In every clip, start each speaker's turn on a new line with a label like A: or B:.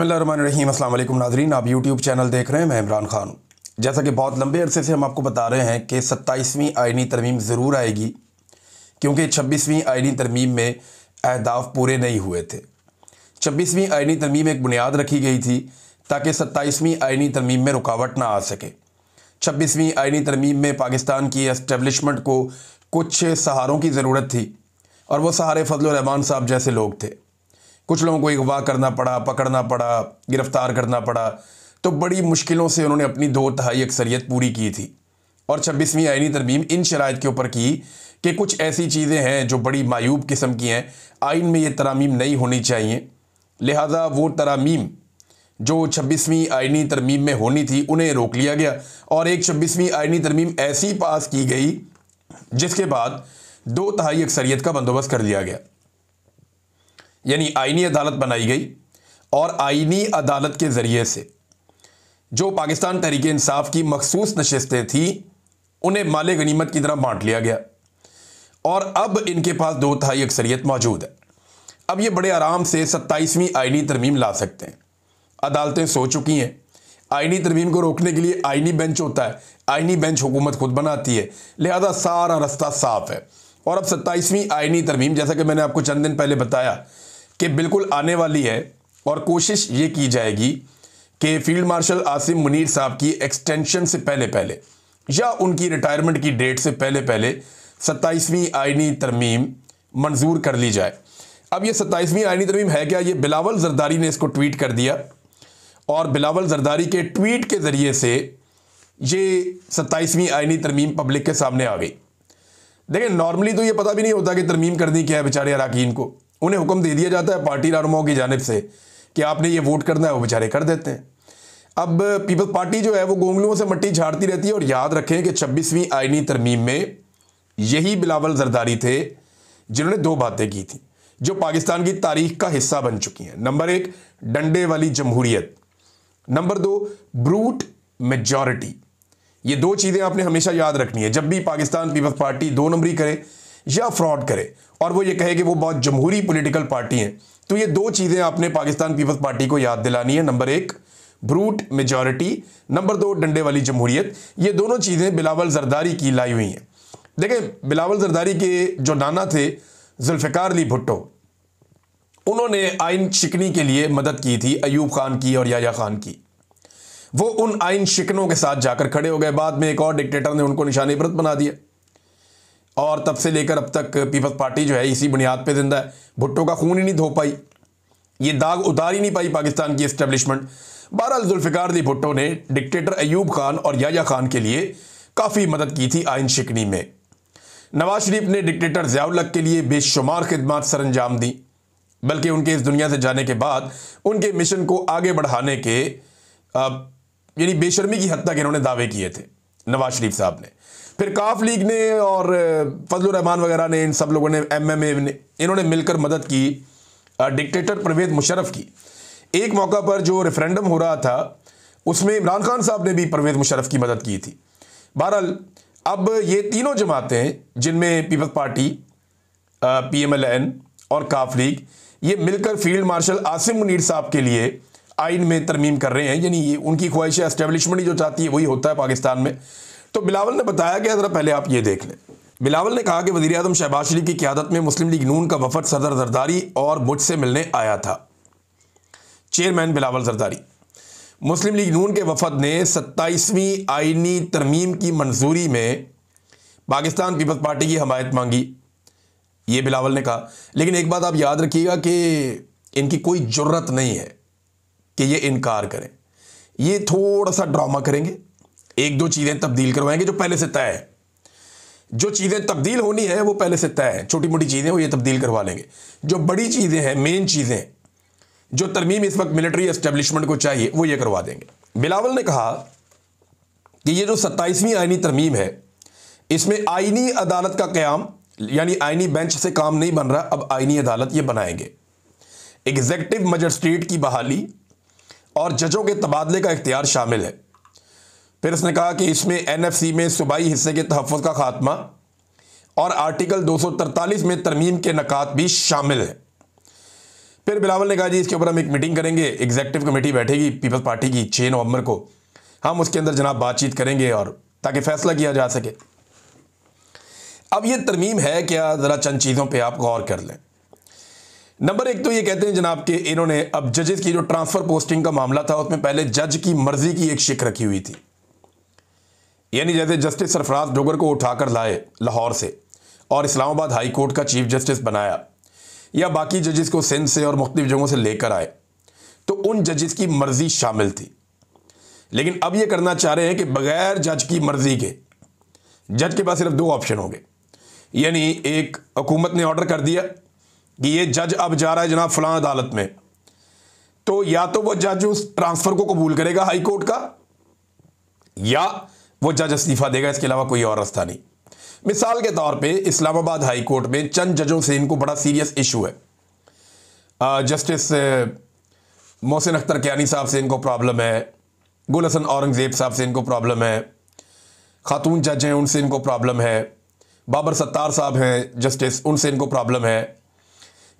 A: बिस्मिल्लाहिर्रहमानिर्रहीम। अस्सलाम वालेकुम नाज़रीन, आप यूट्यूब चैनल देख रहे हैं। मैं इमरान खान हूँ। जैसा कि बहुत लंबे अरसे से हम आपको बता रहे हैं कि 27वीं आइनी तरमीम ज़रूर आएगी, क्योंकि 26वीं आइनी तरमीम में अहदाफ पूरे नहीं हुए थे। 26वीं आइनी तरमीम एक बुनियाद रखी गई थी ताकि 27वीं आइनी तरमीम में रुकावट ना आ सके। 26वीं आइनी तरमीम में पाकिस्तान की एस्टेब्लिशमेंट को कुछ सहारों की ज़रूरत थी, और वो सहारे फजल रहमान साहब जैसे लोग थे। कुछ लोगों को अगवा करना पड़ा, पकड़ना पड़ा, गिरफ़्तार करना पड़ा, तो बड़ी मुश्किलों से उन्होंने अपनी 2/3 अक्सरियत पूरी की थी। और 26वीं आइनी तरमीम इन शराइत के ऊपर की कि कुछ ऐसी चीज़ें हैं जो बड़ी मायूब किस्म की हैं, आइन में ये तरामीम नहीं होनी चाहिए। लिहाजा वो तरामीम जो 26वीं आइनी तरमीम में होनी थी उन्हें रोक लिया गया, और एक 26वीं आइनी तरमीम ऐसी पास की गई जिसके बाद 2/3 अक्सरियत का बंदोबस्त कर लिया गया। यानी आइनी अदालत बनाई गई, और आइनी अदालत के ज़रिए से जो पाकिस्तान तहरीक इंसाफ की मखसूस नशिस्तें थी उन्हें माले गनीमत की तरह बांट लिया गया, और अब इनके पास 2/3 अक्सरियत मौजूद है। अब ये बड़े आराम से 27वीं आइनी तरमीम ला सकते हैं। अदालतें सो चुकी हैं। आइनी तरमीम को रोकने के लिए आइनी बेंच होता है, आइनी बेंच हुकूमत खुद बनाती है, लिहाजा सारा रास्ता साफ है। और अब 27वीं आइनी तरमीम, जैसा कि मैंने आपको चंद दिन पहले बताया कि बिल्कुल आने वाली है, और कोशिश ये की जाएगी कि फील्ड मार्शल आसिम मुनीर साहब की एक्सटेंशन से पहले पहले या उनकी रिटायरमेंट की डेट से पहले पहले 27वीं आइनी तरमीम मंजूर कर ली जाए। अब ये 27वीं आइनी तरमीम है क्या? ये बिलावल जरदारी ने इसको ट्वीट कर दिया, और बिलावल जरदारी के ट्वीट के ज़रिए से ये 27वीं आइनी तरमीम पब्लिक के सामने आ गई। देखिए, नॉर्मली तो ये पता भी नहीं होता कि तरमीम करनी क्या है बेचारे अरकान को। उन्हें हुक्म दे दिया जाता है पार्टी रहनुमाओं की जानिब से कि आपने ये वोट करना है, वो बेचारे कर देते हैं। अब पीपल्स पार्टी जो है वो गोंगलुओं से मट्टी झाड़ती रहती है। और याद रखें कि 26वीं आइनी तरमीम में यही बिलावल जरदारी थे जिन्होंने 2 बातें की थी जो पाकिस्तान की तारीख का हिस्सा बन चुकी हैं। नंबर 1, डंडे वाली जमहूरियत। Number 2, brute majority. ये 2 चीज़ें आपने हमेशा याद रखनी है जब भी पाकिस्तान पीपल्स पार्टी 2 नंबरी करे या फ्रॉड करे, और वो ये कहे कि वो बहुत जमहूरी पॉलिटिकल पार्टी है, तो ये 2 चीज़ें आपने पाकिस्तान पीपल्स पार्टी को याद दिलानी है। Number 1, brute majority. नंबर 2, डंडे वाली जमहूरियत। ये दोनों चीज़ें बिलावल जरदारी की लाई हुई हैं। देखें, बिलावल जरदारी के जो नाना थे जुल्फ़िकार अली भुट्टो, उन्होंने आइन शिकनी के लिए मदद की थी अयूब खान की और याया खान की। वो उन आइन शिकनों के साथ जाकर खड़े हो गए। बाद में एक और डिक्टेटर ने उनको निशाने इबरत बना दिया, और तब से लेकर अब तक पीपल्स पार्टी जो है इसी बुनियाद पे जिंदा है। भुट्टो का खून ही नहीं धो पाई, ये दाग उतार ही नहीं पाई पाकिस्तान की एस्टेब्लिशमेंट। बहरहाल जुल्फ़िकार अली भुट्टो ने डिक्टेटर अयूब खान और याया खान के लिए काफ़ी मदद की थी आइन शिकनी में। नवाज शरीफ ने डिक्टेटर ज़ियाउल हक के लिए बेशुमार खिदमात सर अंजाम दी, बल्कि उनके इस दुनिया से जाने के बाद उनके मिशन को आगे बढ़ाने के यानी बेशर्मी की हद तक इन्होंने दावे किए थे नवाज शरीफ साहब ने। फिर काफ लीग ने और फजल रहमान वगैरह ने, इन सब लोगों ने, MMA ने, इन्होंने मिलकर मदद की डिक्टेटर परवेज़ मुशर्रफ की। एक मौका पर जो रेफरेंडम हो रहा था उसमें इमरान खान साहब ने भी परवेज़ मुशर्रफ की मदद की थी। बहरहाल अब ये तीनों जमातें, जिनमें पीपल्स पार्टी, PMLN और काफ लीग, ये मिलकर फील्ड मार्शल आसिम मुनीर साहब के लिए आइन में तरमीम कर रहे हैं। यानी ये उनकी ख्वाहिश एस्टेब्लिशमेंट ही जो चाहती है वही होता है पाकिस्तान में। तो बिलावल ने बताया कि ज़रा पहले आप ये देख लें। बिलावल ने कहा कि वज़ीर आज़म शहबाज शरीफ की क़यादत में मुस्लिम लीग नून का वफद सदर जरदारी और मुझसे मिलने आया था। चेयरमैन बिलावल जरदारी। मुस्लिम लीग नून के वफद ने 27वीं आइनी तरमीम की मंजूरी में पाकिस्तान पीपल्स पार्टी की हमायत मांगी, ये बिलावल ने कहा। लेकिन एक बात आप याद रखिएगा कि इनकी कोई जुर्रत नहीं है कि ये इनकार करें। ये थोड़ा सा ड्रामा करेंगे, 1-2 चीज़ें तब्दील करवाएंगे जो पहले से तय है। जो चीज़ें तब्दील होनी है वो पहले से तय है, छोटी मोटी चीज़ें वो ये तब्दील करवा लेंगे। जो बड़ी चीज़ें हैं, मेन चीज़ें, जो तरमीम इस वक्त मिलिट्री एस्टेब्लिशमेंट को चाहिए, वो ये करवा देंगे। बिलावल ने कहा कि ये जो 27वीं आइनी तरमीम है, इसमें आइनी अदालत का क़याम, यानी आइनी बेंच से काम नहीं बन रहा, अब आइनी अदालत ये बनाएंगे। एग्जीक्यूटिव मजिस्ट्रेट की बहाली और जजों के तबादले का इख्तियार शामिल है। फिर उसने कहा कि इसमें NFC में सूबाई हिस्से के तहफ़्फ़ुज़ का खात्मा और आर्टिकल 243 में तरमीम के नकात भी शामिल है। फिर बिलावल ने कहा जी इसके ऊपर हम एक मीटिंग करेंगे, एग्जीक्यूटिव कमेटी बैठेगी पीपल्स पार्टी की 6 नवंबर को, हम उसके अंदर जनाब बातचीत करेंगे और ताकि फैसला किया जा सके। अब ये तरमीम है क्या, ज़रा चंद चीज़ों पे आप गौर कर लें। नंबर एक तो ये कहते हैं जनाब कि इन्होंने अब जजेस की जो ट्रांसफ़र पोस्टिंग का मामला था उसमें पहले जज की मर्ज़ी की एक शिक रखी हुई थी, यानी जैसे जस्टिस सरफराज डोगर को उठाकर लाए लाहौर से और इस्लामाबाद हाई कोर्ट का चीफ जस्टिस बनाया, या बाकी जजेस को सिंध से और मुख्तलिफ जगहों से लेकर आए, तो उन जजेस की मर्ज़ी शामिल थी। लेकिन अब ये करना चाह रहे हैं कि बग़ैर जज की मर्ज़ी के, जज के पास सिर्फ 2 ऑप्शन होंगे, यानी एक हुकूमत ने ऑर्डर कर दिया कि ये जज अब जा रहा है जनाब फलां अदालत में, तो या तो वो जज उस ट्रांसफ़र को कबूल करेगा हाई कोर्ट का, या वो जज इस्तीफ़ा देगा, इसके अलावा कोई और रास्ता नहीं। मिसाल के तौर पे इस्लामाबाद हाई कोर्ट में चंद जजों से इनको बड़ा सीरियस इशू है। जस्टिस मोहसिन अख्तर कियानी साहब से इनको प्रॉब्लम है, गुल हसन औरंगज़ेब साहब से इनको प्रॉब्लम है, खातून जज हैं उनसे इनको प्रॉब्लम है, बाबर सत्तार साहब हैं जस्टिस, उनसे इनको प्रॉब्लम है,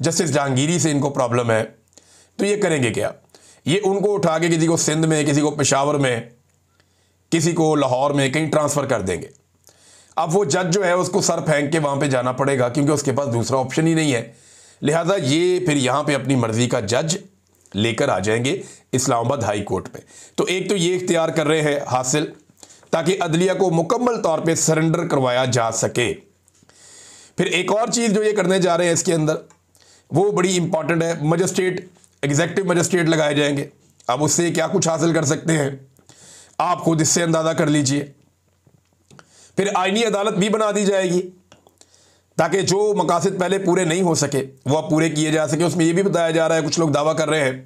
A: जस्टिस जहांगीरी से इनको प्रॉब्लम है। तो ये करेंगे क्या, ये उनको उठा के किसी को सिंध में, किसी को पेशावर में, किसी को लाहौर में कहीं ट्रांसफ़र कर देंगे। अब वो जज जो है उसको सर फेंक के वहाँ पे जाना पड़ेगा क्योंकि उसके पास दूसरा ऑप्शन ही नहीं है। लिहाजा ये फिर यहाँ पे अपनी मर्ज़ी का जज लेकर आ जाएंगे इस्लामाबाद हाई कोर्ट पे। तो एक तो ये इख्तियार कर रहे हैं हासिल ताकि अदलिया को मुकम्मल तौर पे सरेंडर करवाया जा सके। फिर एक और चीज़ जो ये करने जा रहे हैं इसके अंदर वो बड़ी इंपॉर्टेंट है, मजिस्ट्रेट, एग्जीक्यूटिव मजिस्ट्रेट लगाए जाएंगे। अब उससे क्या कुछ हासिल कर सकते हैं आप खुद इससे अंदाज़ा कर लीजिए। फिर आईनी अदालत भी बना दी जाएगी ताकि जो मकासद पहले पूरे नहीं हो सके वो अब पूरे किए जा सके। उसमें यह भी बताया जा रहा है, कुछ लोग दावा कर रहे हैं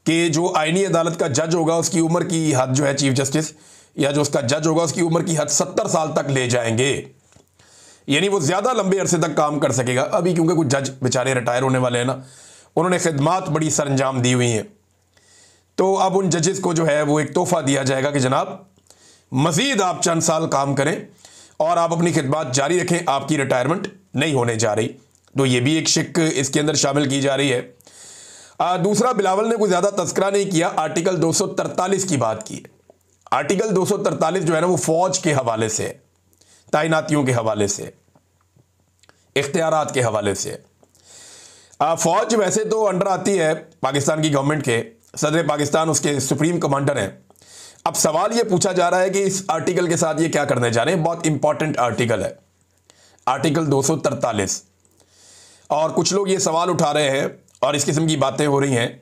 A: कि जो आईनी अदालत का जज होगा उसकी उम्र की हद जो है, चीफ जस्टिस या जो उसका जज होगा उसकी उम्र की हद 70 साल तक ले जाएंगे, यानी वो ज़्यादा लंबे अरसे तक काम कर सकेगा। अभी क्योंकि कुछ जज बेचारे रिटायर होने वाले हैं ना, उन्होंने खिदमात बड़ी सरंजाम दी हुई हैं, तो अब उन जजेस को जो है वो एक तोहफ़ा दिया जाएगा कि जनाब मज़ीद आप चंद साल काम करें और आप अपनी खिदमत जारी रखें, आपकी रिटायरमेंट नहीं होने जा रही। तो ये भी एक शिक इसके अंदर शामिल की जा रही है। दूसरा, बिलावल ने कोई ज़्यादा तज़किरा नहीं किया, आर्टिकल 243 की बात की है। आर्टिकल 243 जो है ना वो फ़ौज के हवाले से, तैनातियों के हवाले से, इख्तियारात के हवाले से। फ़ौज वैसे तो अंडर आती है पाकिस्तान की गवर्नमेंट के, सदर पाकिस्तान उसके सुप्रीम कमांडर हैं। अब सवाल ये पूछा जा रहा है कि इस आर्टिकल के साथ ये क्या करने जा रहे हैं। बहुत इंपॉर्टेंट आर्टिकल है आर्टिकल 243, और कुछ लोग ये सवाल उठा रहे हैं और इस किस्म की बातें हो रही हैं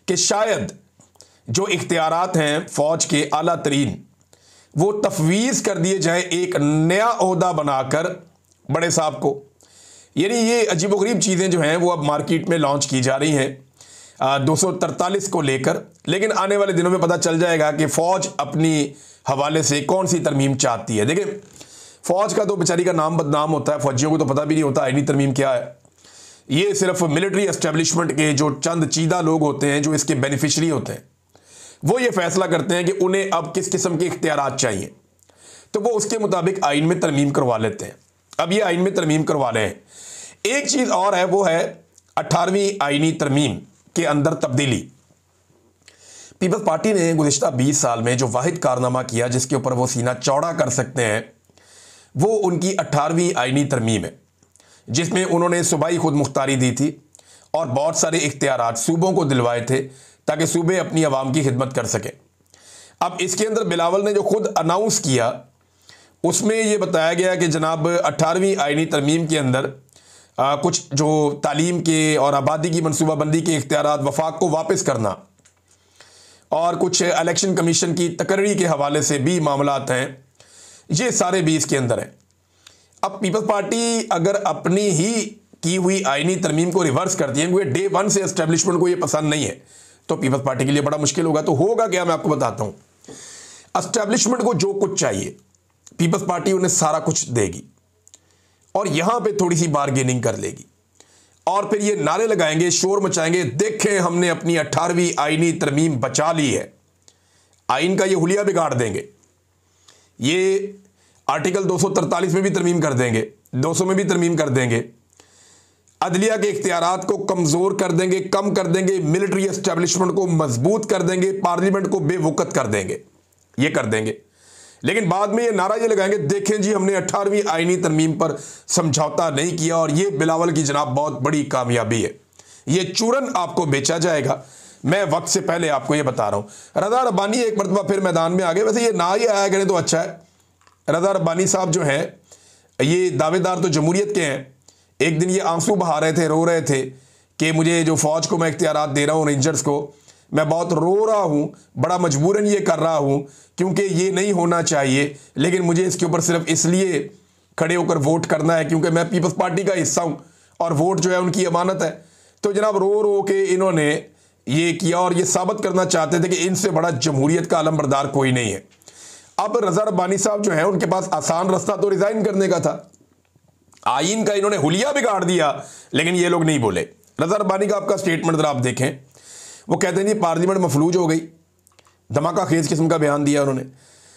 A: कि शायद जो इख्तियारात हैं फ़ौज के आला तरीन वो तफवीज़ कर दिए जाएं एक नया ओहदा बनाकर बड़े साहब को। यानी ये अजीबोगरीब चीज़ें जो हैं वो अब मार्केट में लॉन्च की जा रही हैं 243 को लेकर। लेकिन आने वाले दिनों में पता चल जाएगा कि फ़ौज अपनी हवाले से कौन सी तरमीम चाहती है। देखिए, फ़ौज का तो बेचारी का नाम बदनाम होता है, फ़ौजियों को तो पता भी नहीं होता आईनी तरमीम क्या है। ये सिर्फ मिलिट्री एस्टेब्लिशमेंट के जो चंद चीदा लोग होते हैं, जो इसके बेनिफिशरी होते हैं, वो ये फैसला करते हैं कि उन्हें अब किस किस्म के इख्तियारात चाहिए, तो वो उसके मुताबिक आइन में तरमीम करवा लेते हैं। अब ये आइन में तरमीम करवा रहे हैं। एक चीज़ और है, वो है 18वीं आइनी तरमीम के अंदर तब्दीली। पीपल्स पार्टी ने गुज़िश्ता 20 साल में जो वाहिद कारनामा किया जिसके ऊपर वो सीना चौड़ा कर सकते हैं, वो उनकी 18वीं आइनी तरमीम है, जिसमें उन्होंने सूबाई खुद मुख्तारी दी थी और बहुत सारे इख्तियारात सूबों को दिलवाए थे ताकि सूबे अपनी आवाम की खिदमत कर सकें। अब इसके अंदर बिलावल ने जो खुद अनाउंस किया उसमें ये बताया गया कि जनाब 18वीं आइनी तरमीम के अंदर कुछ जो तालीम के और आबादी की मनसूबाबंदी के इख्तियारात वफाक को वापस करना और कुछ इलेक्शन कमीशन की तकर्री के हवाले से भी मामलात हैं, ये सारे भी इसके अंदर हैं। अब पीपल्स पार्टी अगर अपनी ही की हुई आइनी तरमीम को रिवर्स करती है, क्योंकि डे 1 से एस्टेब्लिशमेंट को ये पसंद नहीं है, तो पीपल्स पार्टी के लिए बड़ा मुश्किल होगा। तो होगा क्या, मैं आपको बताता हूँ। एस्टेब्लिशमेंट को जो कुछ चाहिए पीपल्स पार्टी उन्हें सारा कुछ देगी और यहां पे थोड़ी सी बारगेनिंग कर लेगी और फिर ये नारे लगाएंगे, शोर मचाएंगे, देखें हमने अपनी 18वीं आइनी तरमीम बचा ली है। आइन का ये हुलिया बिगाड़ देंगे, ये आर्टिकल 243 में भी तरमीम कर देंगे, 200 में भी तरमीम कर देंगे। अदलिया के इख्तियारात को कमज़ोर कर देंगे, कम कर देंगे, मिलिट्री एस्टेब्लिशमेंट को मजबूत कर देंगे, पार्लियामेंट को बेवकूफ़ कर देंगे, ये कर देंगे। लेकिन बाद में ये नारा ये लगाएंगे, देखें जी हमने 18वीं आईनी तरमीम पर समझौता नहीं किया और ये बिलावल की जनाब बहुत बड़ी कामयाबी है। ये चूरन आपको बेचा जाएगा। मैं वक्त से पहले आपको ये बता रहा हूँ। रज़ा रब्बानी एक मरतबा फिर मैदान में आ गए। वैसे ये ना ही आया करें तो अच्छा है। रज़ा रब्बानी साहब जो हैं ये दावेदार तो जमहूरियत के हैं। एक दिन ये आंसू बहा रहे थे, रो रहे थे कि मुझे जो फ़ौज को मैं इख्तियारात दे रहा हूँ, रेंजर्स को, मैं बहुत रो रहा हूँ, बड़ा मजबूरन ये कर रहा हूँ क्योंकि ये नहीं होना चाहिए, लेकिन मुझे इसके ऊपर सिर्फ इसलिए खड़े होकर वोट करना है क्योंकि मैं पीपल्स पार्टी का हिस्सा हूँ और वोट जो है उनकी अमानत है। तो जनाब रो रो के इन्होंने ये किया और ये साबित करना चाहते थे कि इनसे बड़ा जमहूरियत का अलमबरदार कोई नहीं है। अब रज़ा रब्बानी साहब जो है उनके पास आसान रास्ता तो रिज़ाइन करने का था। आइन का इन्होंने हुलिया बिगाड़ दिया, लेकिन ये लोग नहीं बोले। रज़ा रब्बानी का आपका स्टेटमेंट जरा आप देखें। वो कहते हैं जी पार्लियामेंट मफलूज हो गई, धमाका खेज किस्म का बयान दिया उन्होंने।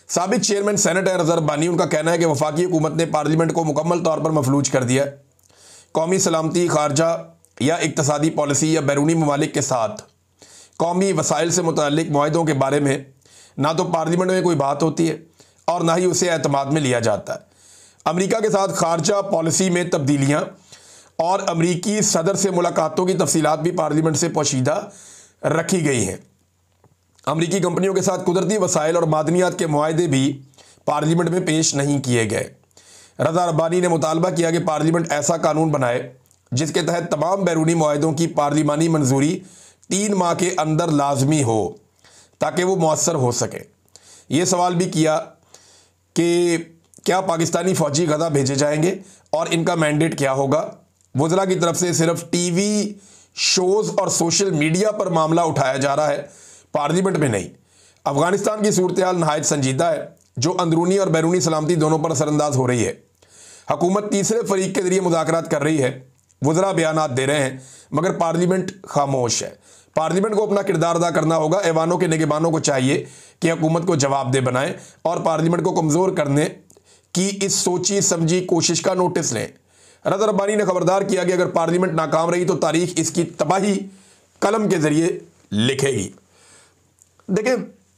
A: साबिक चेयरमैन सेनेट है रज़ा रब्बानी, उनका कहना है कि वफाकी हुकूमत ने पार्लियामेंट को मुकम्मल तौर पर मफलूज कर दिया। कौमी सलामती, खारजा या इक्तसादी पॉलिसी या बैरूनी ममालिक के साथ कौमी वसाइल से मुतल्लिक मुआहदों के बारे में ना तो पार्लियामेंट में कोई बात होती है और ना ही उसे एतमाद में लिया जाता है। अमेरिका के साथ खारजा पॉलिसी में तब्दीलियाँ और अमेरिकी सदर से मुलाकातों की तफसीलात भी पार्लियामेंट से पोशीदा रखी गई हैं। अमेरिकी कंपनियों के साथ कुदरती वसाइल और मादनियात के मुआहदे भी पार्लियामेंट में पेश नहीं किए गए। रज़ा रब्बानी ने मुतालबा किया कि पार्लियामेंट ऐसा कानून बनाए जिसके तहत तमाम बैरूनी मुआहदों की पार्लिमानी मंजूरी 3 माह के अंदर लाजमी हो ताकि वो मौसर हो सके। ये सवाल भी किया कि क्या पाकिस्तानी फ़ौजी गज़ा भेजे जाएंगे और इनका मैंडेट क्या होगा। वज़रा की तरफ से सिर्फ टीवी शोज़ और सोशल मीडिया पर मामला उठाया जा रहा है, पार्लियामेंट में नहीं। अफ़गानिस्तान की सूरत हाल नहायत संजीदा है जो अंदरूनी और बैरूनी सलामती दोनों पर असरअंदाज हो रही है। हुकूमत तीसरे फरीक के जरिए मुज़ाकरात कर रही है, वज़रा बयानात दे रहे हैं, मगर पार्लियामेंट खामोश है। पार्लियामेंट को अपना किरदार अदा करना होगा। ऐवानों के निगहबानों को चाहिए कि हुकूमत को जवाबदेह बनाएं और पार्लियामेंट को कमज़ोर करने की इस सोची समझी कोशिश का नोटिस लें। रज़ा रब्बानी ने खबरदार किया कि अगर पार्लियामेंट नाकाम रही तो तारीख इसकी तबाही कलम के ज़रिए लिखेगी। देखें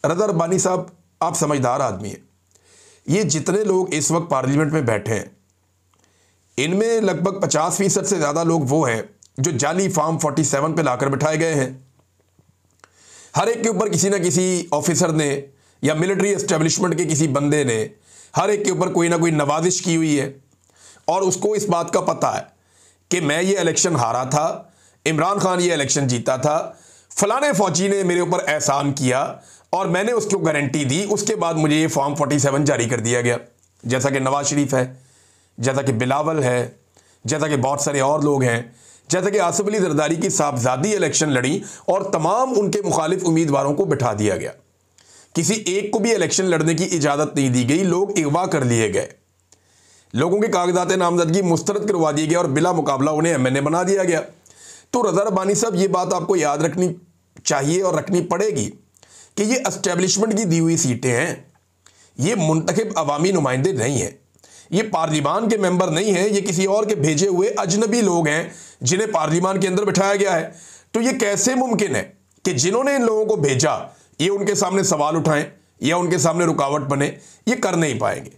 A: रज़ा रब्बानी साहब आप समझदार आदमी हैं। ये जितने लोग इस वक्त पार्लियामेंट में बैठे हैं इनमें लगभग 50% से ज़्यादा लोग वो हैं जो जाली फॉर्म 47 पे लाकर बिठाए गए हैं। हर एक के ऊपर किसी ना किसी ऑफिसर ने या मिलिट्री एस्टेब्लिशमेंट के किसी बंदे ने हर एक के ऊपर कोई ना कोई नवाजिश की हुई है और उसको इस बात का पता है कि मैं ये इलेक्शन हारा था, इमरान खान ये इलेक्शन जीता था, फलाने फौजी ने मेरे ऊपर एहसान किया और मैंने उसको गारंटी दी, उसके बाद मुझे ये फॉर्म 47 जारी कर दिया गया। जैसा कि नवाज शरीफ है, जैसा कि बिलावल है, जैसा कि बहुत सारे और लोग हैं, जैसा कि आसिफ अली जरदारी की साहबजादी इलेक्शन लड़ी और तमाम उनके मुखालिफ उम्मीदवारों को बिठा दिया गया। किसी एक को भी इलेक्शन लड़ने की इजाज़त नहीं दी गई, लोग अगवा कर लिए गए, लोगों के कागजात नामजदगी मुस्तरद करवा दिए गए और बिला मुकाबला उन्हें MNA बना दिया गया। तो रज़ा रब्बानी साहब ये बात आपको याद रखनी चाहिए और रखनी पड़ेगी कि ये एस्टेब्लिशमेंट की दी हुई सीटें हैं, ये मुंतखब अवामी नुमाइंदे नहीं हैं, ये पार्लिमान के मेंबर नहीं हैं, ये किसी और के भेजे हुए अजनबी लोग हैं जिन्हें पार्लिमान के अंदर बिठाया गया है। तो ये कैसे मुमकिन है कि जिन्होंने इन लोगों को भेजा ये उनके सामने सवाल उठाएं या उनके सामने रुकावट बने? ये कर नहीं पाएंगे।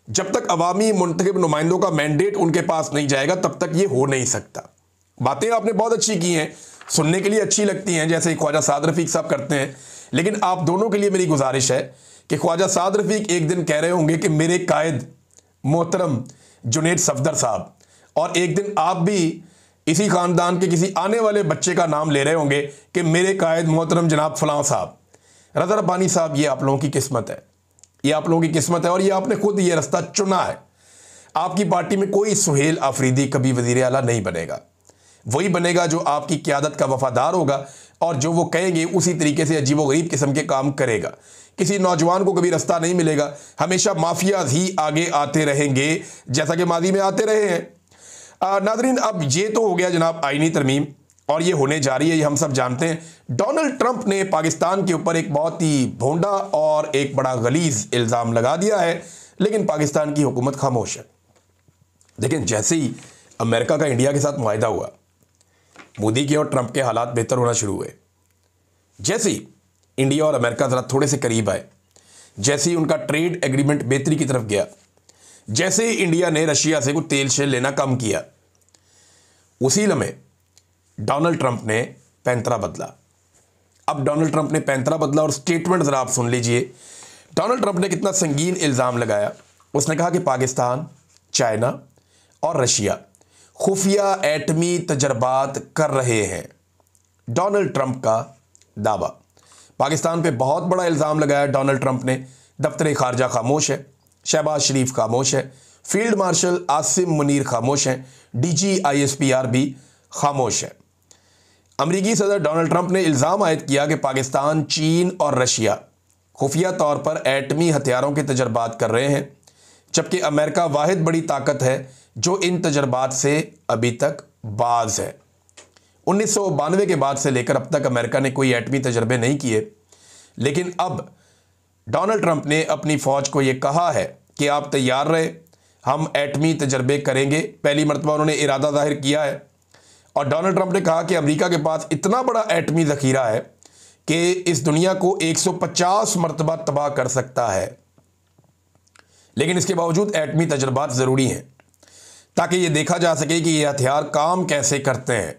A: जब तक अवामी मुंतखब नुमाइंदों का मैंडेट उनके पास नहीं जाएगा तब तक ये हो नहीं सकता। बातें आपने बहुत अच्छी की हैं, सुनने के लिए अच्छी लगती हैं, जैसे ख्वाजा साद रफ़ीक साहब करते हैं, लेकिन आप दोनों के लिए मेरी गुजारिश है कि ख्वाजा साद रफ़ीक एक दिन कह रहे होंगे कि मेरे कायद मोहतरम जुनैद सफदर साहब, और एक दिन आप भी इसी ख़ानदान के किसी आने वाले बच्चे का नाम ले रहे होंगे कि मेरे कायद मोहतरम जनाब फलां साहब। रज़ा रब्बानी साहब ये आप लोगों की किस्मत है, ये आप लोगों की किस्मत है और ये आपने खुद ये रास्ता चुना है। आपकी पार्टी में कोई सुहेल आफरीदी कभी वज़ीर आला नहीं बनेगा, वही बनेगा जो आपकी क़यादत का वफ़ादार होगा और जो वो कहेंगे उसी तरीके से अजीब व गरीब किस्म के काम करेगा। किसी नौजवान को कभी रास्ता नहीं मिलेगा, हमेशा माफियाज ही आगे आते रहेंगे जैसा कि माजी में आते रहे हैं। नादरीन, अब ये तो हो गया जनाब आईनी तरमीम और ये होने जा रही है, ये हम सब जानते हैं। डोनाल्ड ट्रंप ने पाकिस्तान के ऊपर एक बहुत ही भोंडा और एक बड़ा गलीज़ इल्ज़ाम लगा दिया है, लेकिन पाकिस्तान की हुकूमत खामोश है। लेकिन जैसे ही अमेरिका का इंडिया के साथ मुआहिदा हुआ, मोदी के और ट्रंप के हालात बेहतर होना शुरू हुए। जैसे ही इंडिया और अमेरिका ज़रा थोड़े से करीब आए, जैसे ही उनका ट्रेड एग्रीमेंट बेहतरी की तरफ गया, जैसे ही इंडिया ने रशिया से कुछ तेल शेल लेना कम किया, उसी लम्हे डोनाल्ड ट्रंप ने पैंतरा बदला। अब डोनाल्ड ट्रंप ने पैंतरा बदला और स्टेटमेंट ज़रा आप सुन लीजिए। डोनाल्ड ट्रंप ने कितना संगीन इल्ज़ाम लगाया। उसने कहा कि पाकिस्तान, चाइना और रशिया खुफिया एटमी तजर्बात कर रहे हैं। डोनाल्ड ट्रंप का दावा। पाकिस्तान पे बहुत बड़ा इल्ज़ाम लगाया डोनाल्ड ट्रंप ने। दफ्तर खारजा खामोश है, शहबाज शरीफ खामोश है, फील्ड मार्शल आसिम मुनीर खामोश हैं, DGISPR भी खामोश है। अमरीकी सदर डोनाल्ड ट्रंप ने इल्ज़ाम आयद किया कि पाकिस्तान, चीन और रशिया खुफिया तौर पर एटमी हथियारों के तजर्बात कर रहे हैं, जबकि अमेरिका वाहिद बड़ी ताकत है जो इन तजर्बात से अभी तक बाज है। 1992 के बाद से लेकर अब तक अमेरिका ने कोई एटमी तजर्बे नहीं किए, लेकिन अब डोनाल्ड ट्रंप ने अपनी फ़ौज को यह कहा है कि आप तैयार रहे, हम एटमी तजर्बे करेंगे। पहली मरतबा उन्होंने इरादा जाहिर किया है और डोनाल्ड ट्रंप ने कहा कि अमेरिका के पास इतना बड़ा एटमी ज़ख़ीरा है कि इस दुनिया को 150 मरतबा तबाह कर सकता है। लेकिन इसके बावजूद एटमी तजर्बात ज़रूरी हैं ताकि ये देखा जा सके कि ये हथियार काम कैसे करते हैं।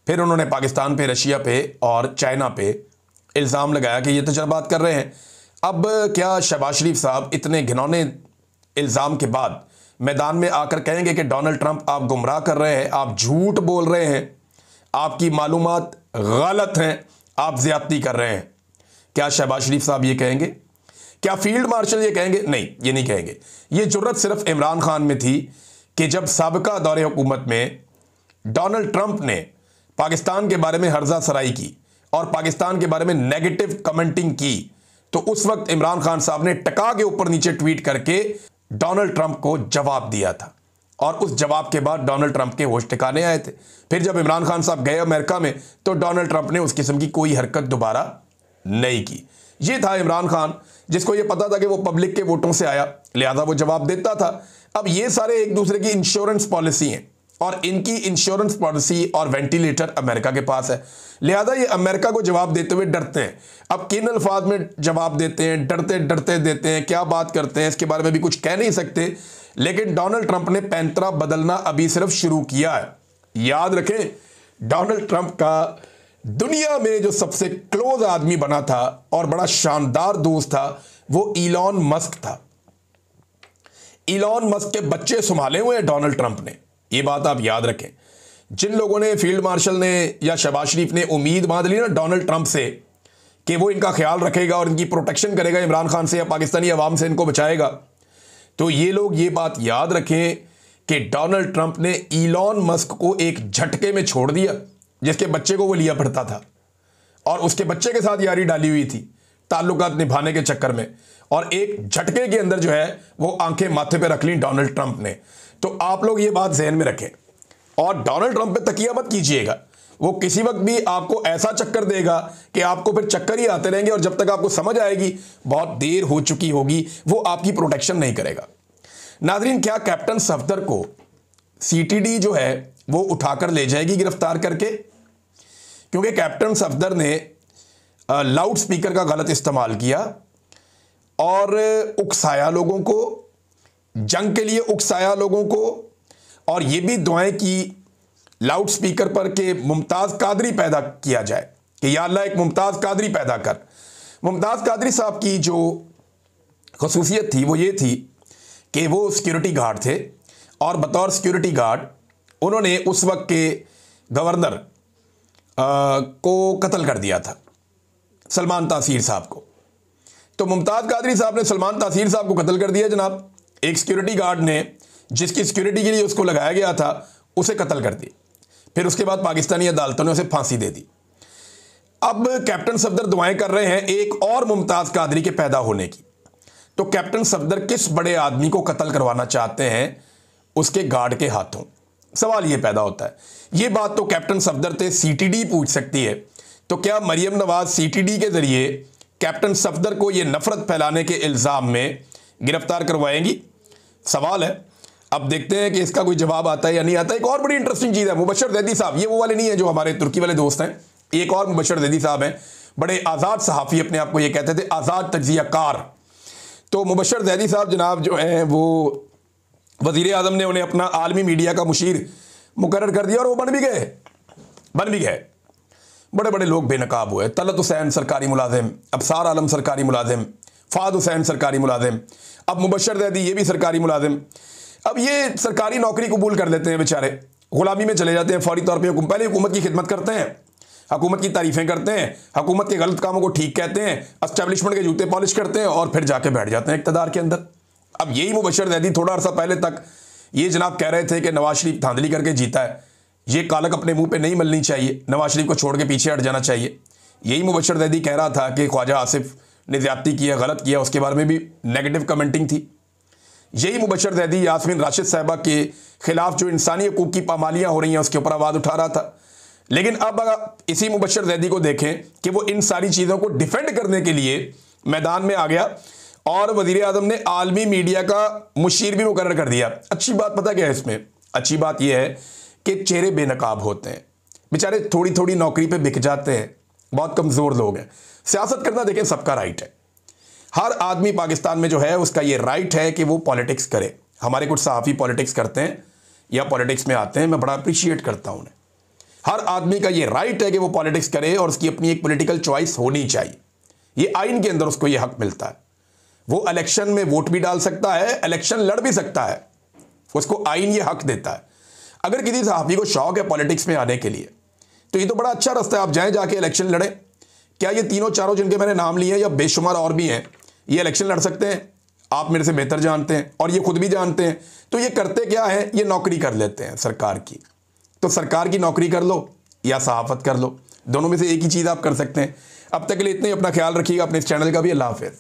A: फिर उन्होंने पाकिस्तान पे, रशिया पे और चाइना पे इल्ज़ाम लगाया कि ये तजर्बात कर रहे हैं। अब क्या शहबाज शरीफ साहब इतने घिनौने इल्ज़ाम के बाद मैदान में आकर कहेंगे कि डोनाल्ड ट्रंप आप गुमराह कर रहे हैं, आप झूठ बोल रहे हैं, आपकी मालूमात गलत हैं, आप ज़्यादती कर रहे हैं? क्या शहबाज शरीफ साहब ये कहेंगे? क्या फील्ड मार्शल ये कहेंगे? नहीं, ये नहीं कहेंगे। ये जुर्रत सिर्फ इमरान खान में थी कि जब साबिका दौरे हुकूमत में डोनाल्ड ट्रंप ने पाकिस्तान के बारे में हर्जा सराई की और पाकिस्तान के बारे में नेगेटिव कमेंटिंग की, तो उस वक्त इमरान खान साहब ने टका के ऊपर नीचे ट्वीट करके डोनाल्ड ट्रंप को जवाब दिया था और उस जवाब के बाद डोनाल्ड ट्रंप के होश ठिकाने आए थे। फिर जब इमरान खान साहब गए अमेरिका में तो डोनाल्ड ट्रंप ने उस किस्म की कोई हरकत दोबारा नहीं की। ये था इमरान खान, जिसको ये पता था कि वो पब्लिक के वोटों से आया, लिहाजा वो जवाब देता था। अब ये सारे एक दूसरे की इंश्योरेंस पॉलिसी हैं और इनकी इंश्योरेंस पॉलिसी और वेंटिलेटर अमेरिका के पास है, लिहाजा ये अमेरिका को जवाब देते हुए डरते हैं। अब किन अल्फाज में जवाब देते हैं, डरते डरते देते हैं, क्या बात करते हैं, इसके बारे में भी कुछ कह नहीं सकते। लेकिन डोनाल्ड ट्रंप ने पैंतरा बदलना अभी सिर्फ शुरू किया है। याद रखें, डोनाल्ड ट्रंप का दुनिया में जो सबसे क्लोज आदमी बना था और बड़ा शानदार दोस्त था वो इलॉन मस्क था। इलॉन मस्क के बच्चे संभाले हुए हैं डोनाल्ड ट्रंप ने, ये बात आप याद रखें। जिन लोगों ने, फील्ड मार्शल ने या शहबाज शरीफ ने उम्मीद बांध ली ना डोनाल्ड ट्रंप से कि वो इनका ख्याल रखेगा और इनकी प्रोटेक्शन करेगा, इमरान खान से या पाकिस्तानी अवाम से इनको बचाएगा, तो ये लोग ये बात याद रखें कि डोनाल्ड ट्रंप ने इलॉन मस्क को एक झटके में छोड़ दिया, जिसके बच्चे को वो लिया पड़ता था और उसके बच्चे के साथ यारी डाली हुई थी ताल्लुकात निभाने के चक्कर में, और एक झटके के अंदर जो है वो आंखें माथे पे रख ली डोनाल्ड ट्रंप ने। तो आप लोग ये बात जहन में रखें और डोनाल्ड ट्रंप पे तकिया मत कीजिएगा। वो किसी वक्त भी आपको ऐसा चक्कर देगा कि आपको फिर चक्कर ही आते रहेंगे और जब तक आपको समझ आएगी बहुत देर हो चुकी होगी, वो आपकी प्रोटेक्शन नहीं करेगा। नाज़रीन, क्या कैप्टन सफदर को CTD जो है वो उठाकर ले जाएगी गिरफ्तार करके? क्योंकि कैप्टन सफदर ने लाउड स्पीकर का गलत इस्तेमाल किया और उकसाया लोगों को, जंग के लिए उकसाया लोगों को, और ये भी दुआएं की लाउड स्पीकर पर कि मुमताज़ कादरी पैदा किया जाए, कि या अल्लाह एक मुमताज़ कादरी पैदा कर। मुमताज़ कादरी साहब की जो खसूसियत थी वो ये थी कि वो सिक्योरिटी गार्ड थे और बतौर सिक्योरिटी गार्ड उन्होंने उस वक्त के गवर्नर को कत्ल कर दिया था, सलमान तासीर साहब को। तो मुमताज़ कादरी साहब ने सलमान तासीर साहब को कत्ल कर दिया जनाब। एक सिक्योरिटी गार्ड ने, जिसकी सिक्योरिटी के लिए उसको लगाया गया था, उसे कत्ल कर दिया। फिर उसके बाद पाकिस्तानी अदालतों ने उसे फांसी दे दी। अब कैप्टन सफदर दुआएं कर रहे हैं एक और मुमताज़ कादरी के पैदा होने की। तो कैप्टन सफदर किस बड़े आदमी को कत्ल करवाना चाहते हैं उसके गार्ड के हाथों? सवाल यह पैदा होता है। यह बात तो कैप्टन सफदर से CTD पूछ सकती है। तो क्या मरियम नवाज CTD के जरिए कैप्टन सफदर को यह नफरत फैलाने के इल्ज़ाम में गिरफ्तार करवाएंगी? सवाल है। अब देखते हैं कि इसका कोई जवाब आता है या नहीं आता। एक और बड़ी इंटरेस्टिंग चीज़ है, मुबशर जैदी साहब, ये वो वाले नहीं है जो हमारे तुर्की वाले दोस्त हैं, एक और मुबशर जैदी साहब हैं, बड़े आज़ाद सहाफ़ी अपने आप को ये कहते थे, आज़ाद तज्ज़ियाकार। तो मुबशर जैदी साहब जनाब जो हैं वो वज़ीर आज़म ने उन्हें अपना आलमी मीडिया का मुशीर मुकर्रर कर दिया और वो बन भी गए। बड़े बड़े लोग बेनकाब हुए, तलत हुसैन सरकारी मुलाजिम, अबसार आलम सरकारी मुलाजिम, फ़ाद हुसैन सरकारी मुलाजिम, अब मुबशर जैदी ये भी सरकारी मुलाजिम। अब ये सरकारी नौकरी कबूल कर लेते हैं बेचारे, ग़ुलामी में चले जाते हैं फौरी तौर पे। पहले हुकूमत की खिदमत करते हैं, हुकूमत की तारीफ़ें करते हैं, हुकूमत के गलत कामों को ठीक कहते हैं, एस्टेब्लिशमेंट के जूते पॉलिश करते हैं और फिर जाके बैठ जाते हैं इक़्तिदार के अंदर। अब यही मुबशर जैदी थोड़ा अर्सा पहले तक ये जनाब कह रहे थे कि नवाज शरीफ धांधली करके जीता है, ये कालक अपने मुंह पे नहीं मलनी चाहिए, नवाज शरीफ को छोड़ के पीछे हट जाना चाहिए। यही मुबशर जैदी कह रहा था कि ख्वाजा आसिफ ने ज़्यादती किया, गलत किया, उसके बारे में भी नेगेटिव कमेंटिंग थी। यही मुबशर जैदी यास्मीन राशिद साहिबा के ख़िलाफ़ जो इंसानी हकूक़ की पामालियाँ हो रही हैं उसके ऊपर आवाज़ उठा रहा था। लेकिन अब अगर इसी मुबशर जैदी को देखें कि वो इन सारी चीज़ों को डिफेंड करने के लिए मैदान में आ गया और वज़ीर आज़म ने आलमी मीडिया का मुशीर भी मुकर्रर कर दिया। अच्छी बात पता क्या है इसमें? अच्छी बात यह है कि चेहरे बेनकाब होते हैं, बेचारे थोड़ी थोड़ी नौकरी पे बिक जाते हैं, बहुत कमज़ोर लोग हैं। सियासत करना देखें सबका राइट है, हर आदमी पाकिस्तान में जो है उसका ये राइट है कि वो पॉलिटिक्स करे। हमारे कुछ सहाफ़ी पॉलिटिक्स करते हैं या पॉलिटिक्स में आते हैं, मैं बड़ा अप्रिशिएट करता हूँ उन्हें। हर आदमी का ये राइट है कि वो पॉलिटिक्स करे और उसकी अपनी एक पॉलिटिकल चॉइस होनी चाहिए, ये आइन के अंदर उसको ये हक मिलता है। वो इलेक्शन में वोट भी डाल सकता है, इलेक्शन लड़ भी सकता है, उसको आइन ये हक देता है। अगर किसी सहाफ़ी को शौक़ है पॉलिटिक्स में आने के लिए तो ये तो बड़ा अच्छा रास्ता है, आप जाएँ जाके इलेक्शन लड़ें। क्या ये तीनों चारों जिनके मैंने नाम लिए हैं या बेशुमार और भी हैं, ये इलेक्शन लड़ सकते हैं? आप मेरे से बेहतर जानते हैं और ये खुद भी जानते हैं। तो ये करते क्या है, ये नौकरी कर लेते हैं सरकार की। तो सरकार की नौकरी कर लो या सहाफ़त कर लो, दोनों में से एक ही चीज़ आप कर सकते हैं। अब तक के लिए इतने ही, अपना ख्याल रखिएगा, अपने इस चैनल का भी। अल्लाह हाफ़िज़।